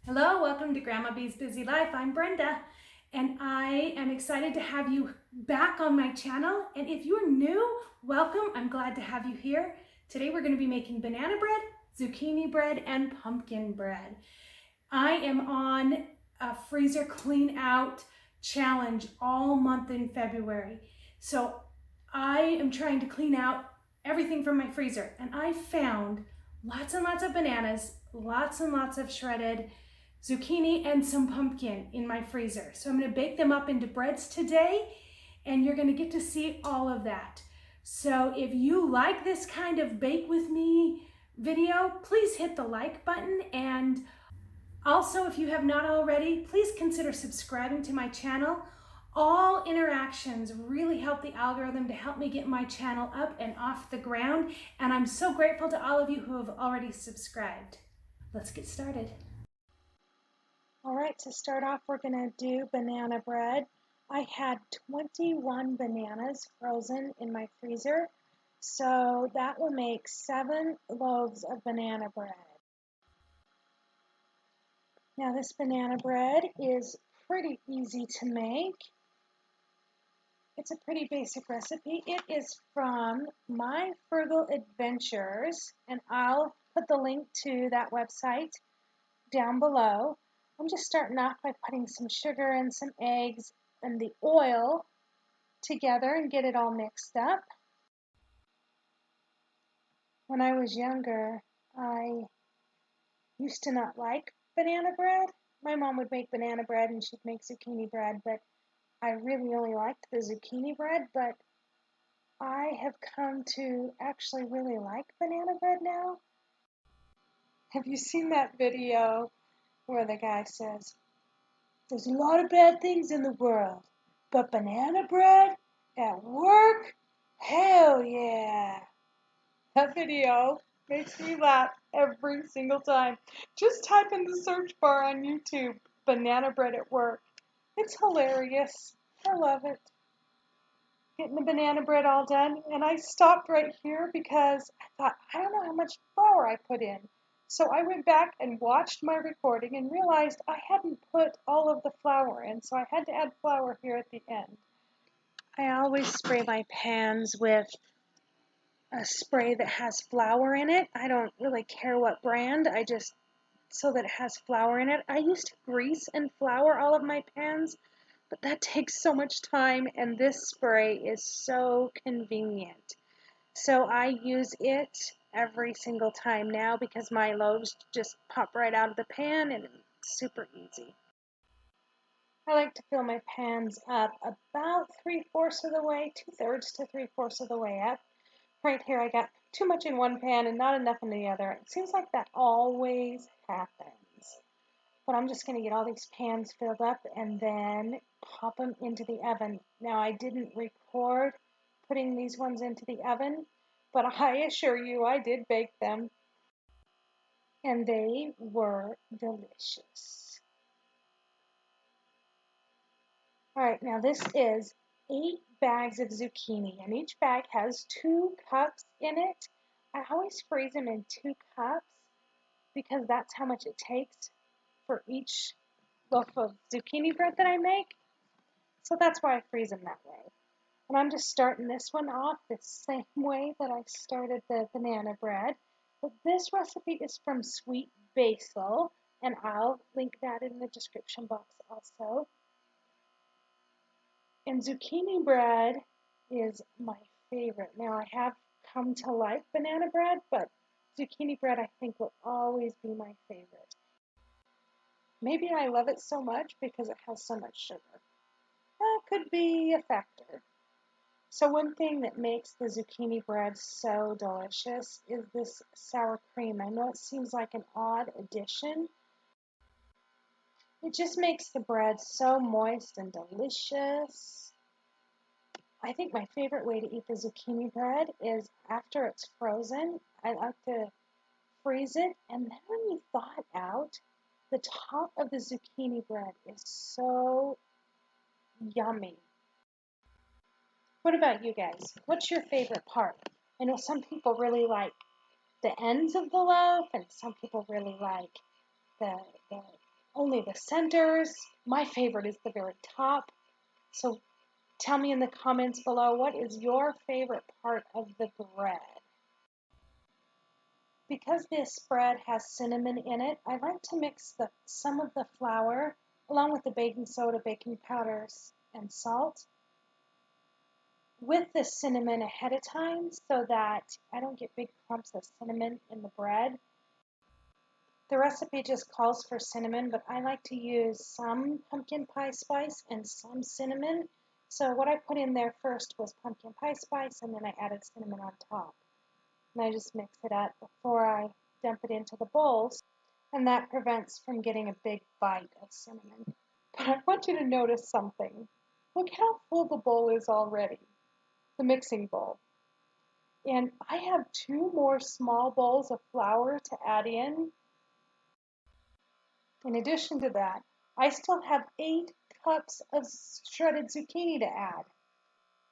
Hello, welcome to Grandma Bee's Busy Life. I'm Brenda, and I am excited to have you back on my channel. And if you're new, welcome. I'm glad to have you here. Today we're going to be making banana bread, zucchini bread, and pumpkin bread. I am on a freezer clean out challenge all month in February. So I am trying to clean out everything from my freezer, and I found lots and lots of bananas, lots and lots of shredded zucchini, and some pumpkin in my freezer. So I'm going to bake them up into breads today, and you're going to get to see all of that. So if you like this kind of bake with me video, please hit the like button, and also if you have not already, please consider subscribing to my channel. All interactions really help the algorithm to help me get my channel up and off the ground, and I'm so grateful to all of you who have already subscribed. Let's get started. All right, to start off, we're gonna do banana bread. I had 21 bananas frozen in my freezer, so that will make 7 loaves of banana bread. Now this banana bread is pretty easy to make. It's a pretty basic recipe. It is from My Frugal Adventures, and I'll put the link to that website down below. I'm just starting off by putting some sugar and some eggs and the oil together and get it all mixed up. When I was younger, I used to not like banana bread. My mom would make banana bread and she'd make zucchini bread, but I really only liked the zucchini bread. But I have come to actually really like banana bread now. Have you seen that video where the guy says, "There's a lot of bad things in the world, but banana bread at work? Hell yeah." That video makes me laugh every single time. Just type in the search bar on YouTube, banana bread at work. It's hilarious. I love it. Getting the banana bread all done, and I stopped right here because I thought, I don't know how much flour I put in. So I went back and watched my recording and realized I hadn't put all of the flour in, so I had to add flour here at the end. I always spray my pans with a spray that has flour in it. I don't really care what brand, I just, so that it has flour in it. I used to grease and flour all of my pans, but that takes so much time, and this spray is so convenient. So I use it every single time now because my loaves just pop right out of the pan and it's super easy. I like to fill my pans up about 3/4 of the way, 2/3 to 3/4 of the way up. Right here I got too much in one pan and not enough in the other. It seems like that always happens. But I'm just going to get all these pans filled up and then pop them into the oven. Now I didn't record putting these ones into the oven, but I assure you I did bake them, and they were delicious. All right, now this is 8 bags of zucchini, and each bag has 2 cups in it. I always freeze them in 2 cups because that's how much it takes for each loaf of zucchini bread that I make. So that's why I freeze them that way. And I'm just starting this one off the same way that I started the banana bread. But this recipe is from Sweet Basil, and I'll link that in the description box also. And zucchini bread is my favorite. Now I have come to like banana bread, but zucchini bread I think will always be my favorite. Maybe I love it so much because it has so much sugar. That could be a factor. So one thing that makes the zucchini bread so delicious is this sour cream. I know it seems like an odd addition. It just makes the bread so moist and delicious. I think my favorite way to eat the zucchini bread is after it's frozen. I like to freeze it, and then when you thaw it out, the top of the zucchini bread is so yummy. What about you guys? What's your favorite part? I know some people really like the ends of the loaf, and some people really like the only the centers. My favorite is the very top. So tell me in the comments below, what is your favorite part of the bread? Because this bread has cinnamon in it, I like to mix some of the flour along with the baking soda, baking powders, and salt with the cinnamon ahead of time so that I don't get big clumps of cinnamon in the bread. The recipe just calls for cinnamon, but I like to use some pumpkin pie spice and some cinnamon. So what I put in there first was pumpkin pie spice, and then I added cinnamon on top. And I just mix it up before I dump it into the bowls, and that prevents from getting a big bite of cinnamon. But I want you to notice something. Look how full the bowl is already, the mixing bowl. And I have 2 more small bowls of flour to add in. In addition to that, I still have 8 cups of shredded zucchini to add.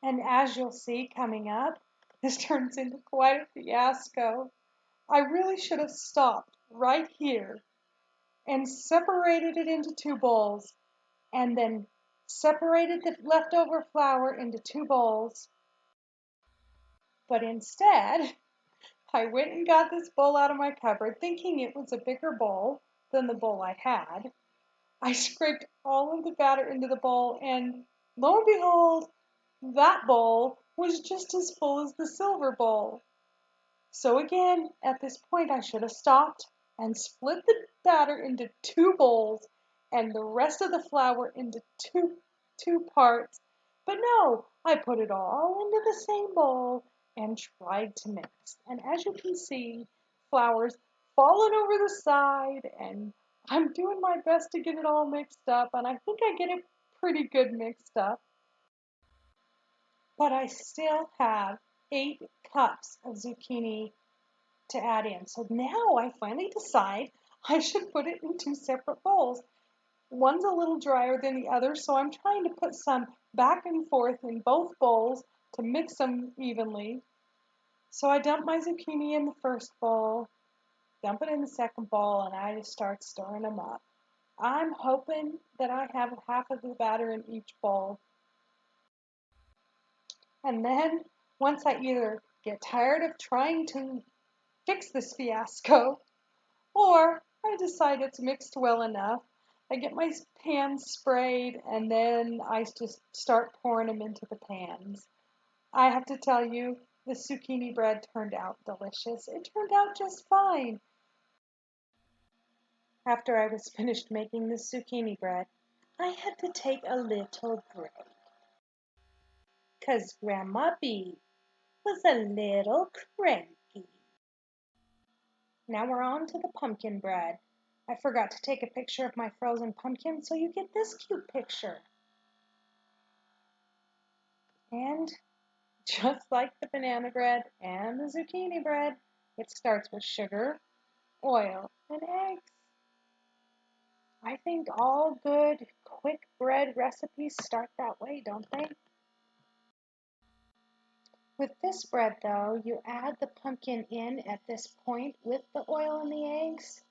And as you'll see coming up, this turns into quite a fiasco. I really should have stopped right here and separated it into 2 bowls and then separated the leftover flour into 2 bowls. But instead, I went and got this bowl out of my cupboard thinking it was a bigger bowl than the bowl I had. I scraped all of the batter into the bowl, and lo and behold, that bowl was just as full as the silver bowl. So again, at this point, I should have stopped and split the batter into 2 bowls and the rest of the flour into two parts. But no, I put it all into the same bowl and tried to mix. And as you can see, flour's fallen over the side, and I'm doing my best to get it all mixed up, and I think I get it pretty good mixed up. But I still have 8 cups of zucchini to add in. So now I finally decide I should put it in 2 separate bowls. One's a little drier than the other, so I'm trying to put some back and forth in both bowls to mix them evenly. So I dump my zucchini in the first bowl, dump it in the second bowl, and I just start stirring them up. I'm hoping that I have half of the batter in each bowl. And then once I either get tired of trying to fix this fiasco, or I decide it's mixed well enough, I get my pans sprayed and then I just start pouring them into the pans. I have to tell you, the zucchini bread turned out delicious. It turned out just fine. After I was finished making the zucchini bread, I had to take a little break. 'Cause Grandma B was a little cranky. Now we're on to the pumpkin bread. I forgot to take a picture of my frozen pumpkin, so you get this cute picture. And just like the banana bread and the zucchini bread, it starts with sugar, oil, and eggs. I think all good quick bread recipes start that way, don't they? With this bread though, you add the pumpkin in at this point with the oil and the eggs.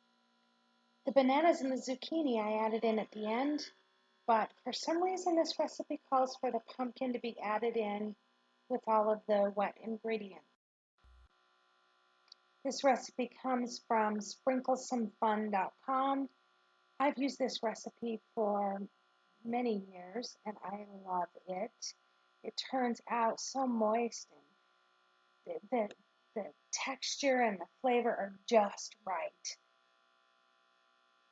The bananas and the zucchini I added in at the end, but for some reason this recipe calls for the pumpkin to be added in with all of the wet ingredients. This recipe comes from sprinklesomefun.com. I've used this recipe for many years and I love it. It turns out so moist, and the texture and the flavor are just right.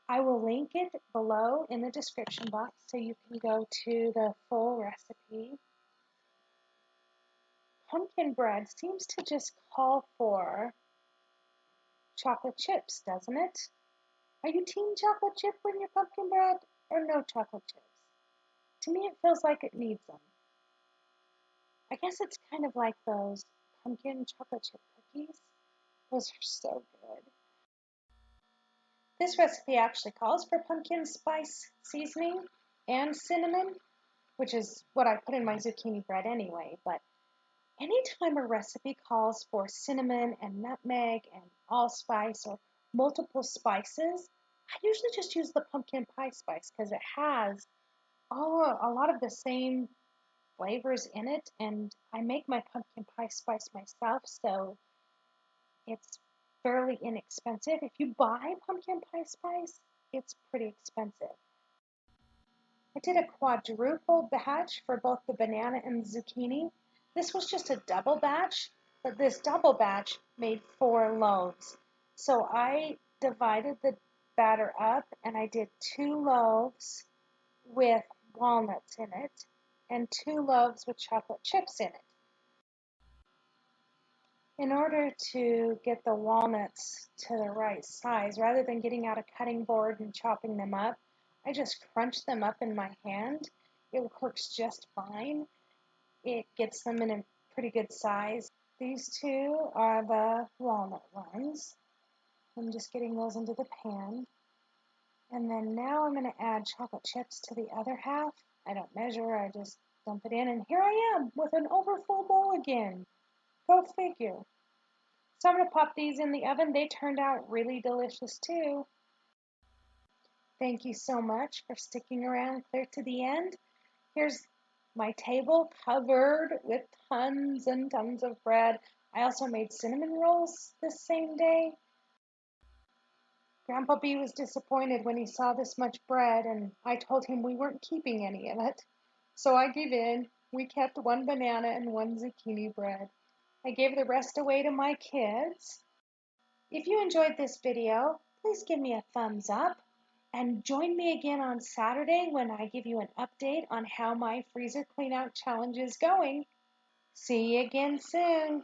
I will link it below in the description box so you can go to the full recipe. Pumpkin bread seems to just call for chocolate chips, doesn't it? Are you team chocolate chip with your pumpkin bread or no chocolate chips? To me, it feels like it needs them. I guess it's kind of like those pumpkin chocolate chip cookies. Those are so good. This recipe actually calls for pumpkin spice seasoning and cinnamon, which is what I put in my zucchini bread anyway, but anytime a recipe calls for cinnamon and nutmeg and allspice or multiple spices, I usually just use the pumpkin pie spice because it has a lot of the same flavors in it, and I make my pumpkin pie spice myself, so it's fairly inexpensive. If you buy pumpkin pie spice, it's pretty expensive. I did a quadruple batch for both the banana and zucchini. This was just a double batch, but this double batch made 4 loaves. So I divided the batter up and I did 2 loaves with walnuts in it and 2 loaves with chocolate chips in it. In order to get the walnuts to the right size, rather than getting out a cutting board and chopping them up, I just crunch them up in my hand. It works just fine. It gets them in a pretty good size. These two are the walnut ones. I'm just getting those into the pan. And then now I'm going to add chocolate chips to the other half. I don't measure, I just dump it in, and here I am with an overfull bowl again. Go figure. So I'm going to pop these in the oven. They turned out really delicious too. Thank you so much for sticking around clear to the end. Here's my table covered with tons and tons of bread. I also made cinnamon rolls this same day. Grandpa B was disappointed when he saw this much bread, and I told him we weren't keeping any of it. So I gave in. We kept 1 banana and 1 zucchini bread. I gave the rest away to my kids. If you enjoyed this video, please give me a thumbs up and join me again on Saturday when I give you an update on how my freezer cleanout challenge is going. See you again soon.